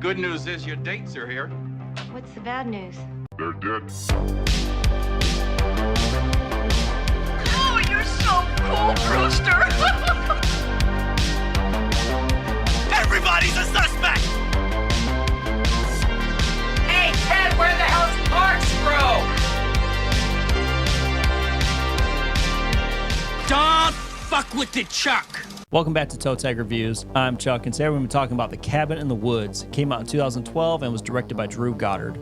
Good news is your dates are here. What's the bad news? They're dead. Oh, you're so cool, Brewster. Everybody's a suspect. Hey, Ted, where the hell's Corkscrew? Don't fuck with the Chuck. Welcome back to Toe Tag Reviews. I'm Chuck, and today we're going to be talking about The Cabin in the Woods. It came out in 2012 and was directed by Drew Goddard.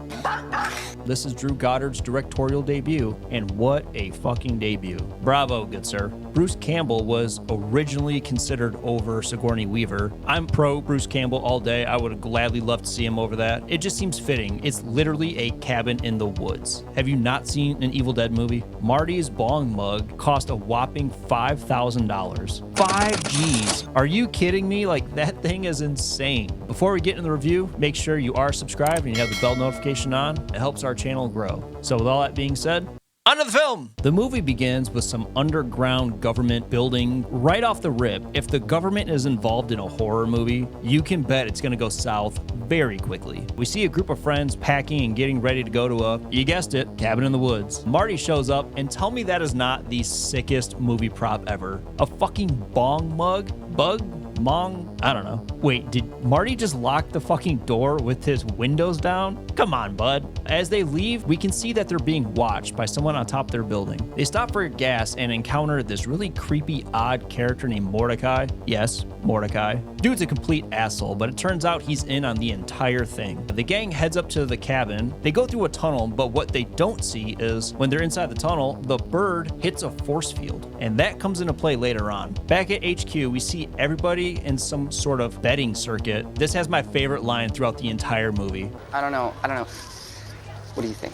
This is Drew Goddard's directorial debut, and what a fucking debut. Bravo, good sir. Bruce Campbell was originally considered over Sigourney Weaver. I'm pro Bruce Campbell all day. I would gladly love to see him over that. It just seems fitting. It's literally a cabin in the woods. Have you not seen an Evil Dead movie? Marty's bong mug cost a whopping $5,000. 5 G's. Are you kidding me? Like, that thing is insane. Before we get into the review, make sure you are subscribed and you have the bell notification on. It helps our channel grow. So with all that being said, onto the film! The movie begins with some underground government building right off the rip. If the government is involved in a horror movie, you can bet it's gonna go south very quickly. We see a group of friends packing and getting ready to go to a, you guessed it, cabin in the woods. Marty shows up, and tell me that is not the sickest movie prop ever. A fucking bong mug? Bug? Mong? I don't know. Wait, did Marty just lock the fucking door with his windows down? Come on, bud. As they leave, we can see that they're being watched by someone on top of their building. They stop for gas and encounter this really creepy, odd character named Mordecai. Yes, Mordecai. Dude's a complete asshole, but it turns out he's in on the entire thing. The gang heads up to the cabin. They go through a tunnel, but what they don't see is when they're inside the tunnel, the bird hits a force field, and that comes into play later on. Back at HQ, we see everybody in some sort of betting circuit. This has my favorite line throughout the entire movie. I don't know. What do you think?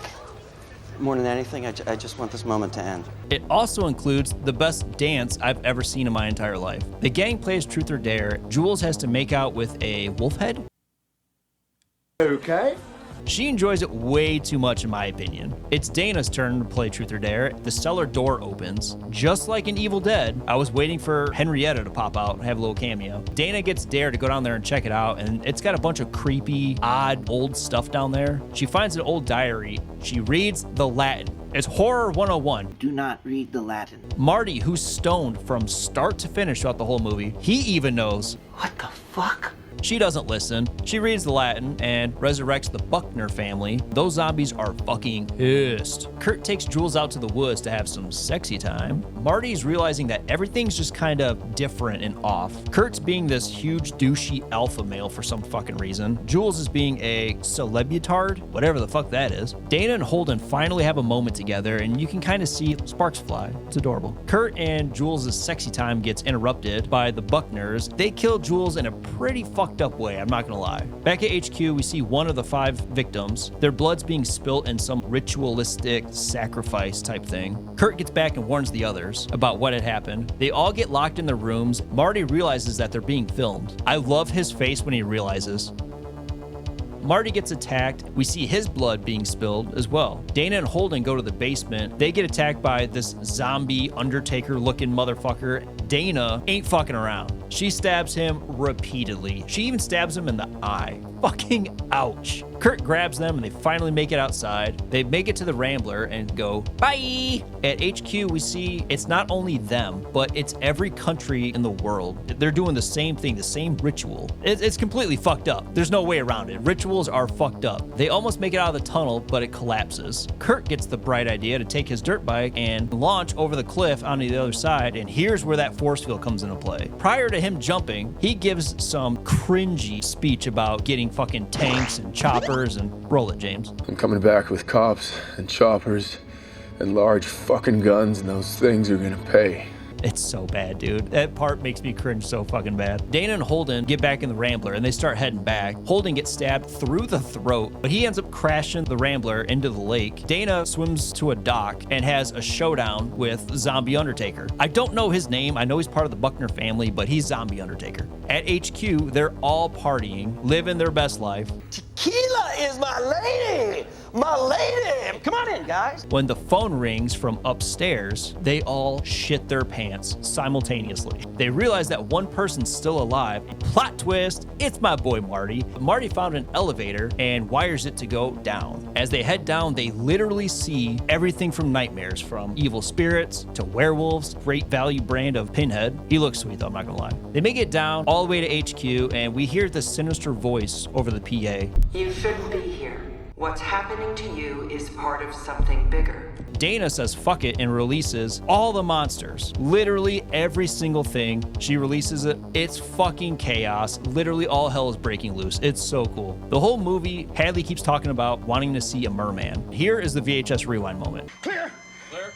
More than anything, I just want this moment to end. It also includes the best dance I've ever seen in my entire life. The gang plays Truth or Dare. Jules has to make out with a wolf head. Okay. She enjoys it way too much, in my opinion. It's Dana's turn to play Truth or Dare. The cellar door opens. Just like in Evil Dead, I was waiting for Henrietta to pop out and have a little cameo. Dana gets Dare to go down there and check it out, and it's got a bunch of creepy, odd, old stuff down there. She finds an old diary. She reads the Latin. It's Horror 101. Do not read the Latin. Marty, who's stoned from start to finish throughout the whole movie, he even knows. What the fuck? She doesn't listen. She reads the Latin and resurrects the Buckner family. Those zombies are fucking pissed. Kurt takes Jules out to the woods to have some sexy time. Marty's realizing that everything's just kind of different and off. Kurt's being this huge douchey alpha male for some fucking reason. Jules is being a celebutard, whatever the fuck that is. Dana and Holden finally have a moment together, and you can kind of see sparks fly. It's adorable. Kurt and Jules' sexy time gets interrupted by the Buckners. They kill Jules in a pretty fucked up way, I'm not gonna lie. Back at HQ, we see one of the 5 victims. Their blood's being spilt in some ritualistic sacrifice type thing. Kurt gets back and warns the others about what had happened. They all get locked in their rooms. Marty realizes that they're being filmed. I love his face when he realizes. Marty gets attacked. We see his blood being spilled as well. Dana and Holden go to the basement. They get attacked by this zombie Undertaker-looking motherfucker. Dana ain't fucking around. She stabs him repeatedly. She even stabs him in the eye. Fucking ouch. Kurt grabs them and they finally make it outside. They make it to the Rambler and go, bye! At HQ, we see it's not only them, but it's every country in the world. They're doing the same thing, the same ritual. It's completely fucked up. There's no way around it. Rituals are fucked up. They almost make it out of the tunnel, but it collapses. Kurt gets the bright idea to take his dirt bike and launch over the cliff onto the other side, and here's where that force field comes into play. Prior to him jumping, he gives some cringy speech about getting fucking tanks and choppers and roll it, James. I'm coming back with cops and choppers and large fucking guns, and those things are gonna pay. It's so bad, dude. That part makes me cringe so fucking bad. Dana and Holden get back in the Rambler and they start heading back. Holden gets stabbed through the throat, but he ends up crashing the Rambler into the lake. Dana swims to a dock and has a showdown with Zombie Undertaker. I don't know his name. I know he's part of the Buckner family, but he's Zombie Undertaker. At HQ, they're all partying, living their best life. Keela is my lady! My lady! Come on in, guys. When the phone rings from upstairs, they all shit their pants simultaneously. They realize that one person's still alive. Plot twist, it's my boy Marty. Marty found an elevator and wires it to go down. As they head down, they literally see everything from nightmares, from evil spirits to werewolves, great value brand of Pinhead. He looks sweet though, I'm not gonna lie. They make it down all the way to HQ and we hear the sinister voice over the PA. You shouldn't be here. What's happening to you is part of something bigger. Dana says fuck it and releases all the monsters. Literally every single thing. She releases it. It's fucking chaos. Literally all hell is breaking loose. It's so cool. The whole movie, Hadley keeps talking about wanting to see a merman. Here is the VHS rewind moment. Clear. Clear.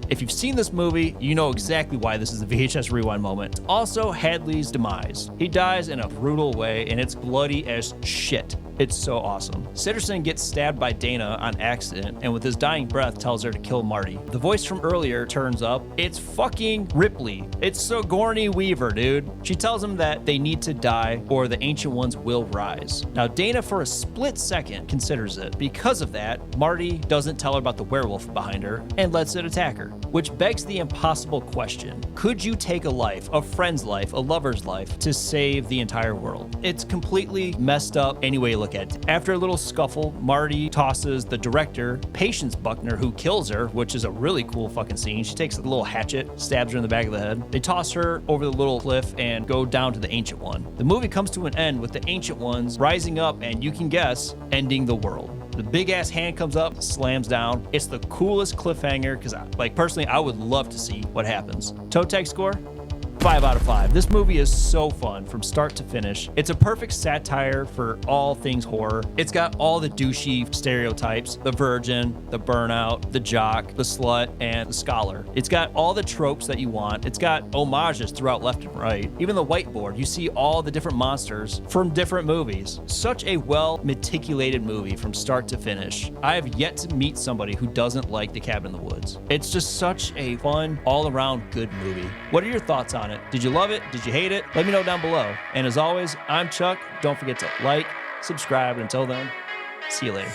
If you've seen this movie, you know exactly why this is a VHS rewind moment. Also, Hadley's demise. He dies in a brutal way, and it's bloody as shit. It's so awesome. Sitterson gets stabbed by Dana on accident, and with his dying breath tells her to kill Marty. The voice from earlier turns up. It's fucking Ripley. It's Sigourney Weaver, dude. She tells him that they need to die or the Ancient Ones will rise. Now, Dana, for a split second, considers it. Because of that, Marty doesn't tell her about the werewolf behind her and lets it attack her. Which begs the impossible question. Could you take a life, a friend's life, a lover's life, to save the entire world? It's completely messed up any way you look at it. After a little scuffle, Marty tosses the director, Patience Buckner, who kills her, which is a really cool fucking scene. She takes a little hatchet, stabs her in the back of the head. They toss her over the little cliff and go down to the Ancient One. The movie comes to an end with the Ancient Ones rising up and, you can guess, ending the world. The big ass hand comes up, slams down. It's the coolest cliffhanger because, like, personally, I would love to see what happens. Toe tag score? 5 out of 5. This movie is so fun from start to finish. It's a perfect satire for all things horror. It's got all the douchey stereotypes, the virgin, the burnout, the jock, the slut, and the scholar. It's got all the tropes that you want. It's got homages throughout left and right. Even the whiteboard, you see all the different monsters from different movies. Such a well meticulated movie from start to finish. I have yet to meet somebody who doesn't like The Cabin in the Woods. It's just such a fun, all-around good movie. What are your thoughts on it? Did you love it? Did you hate it? Let me know down below. And as always, I'm Chuck. Don't forget to like, subscribe, and until then, see you later.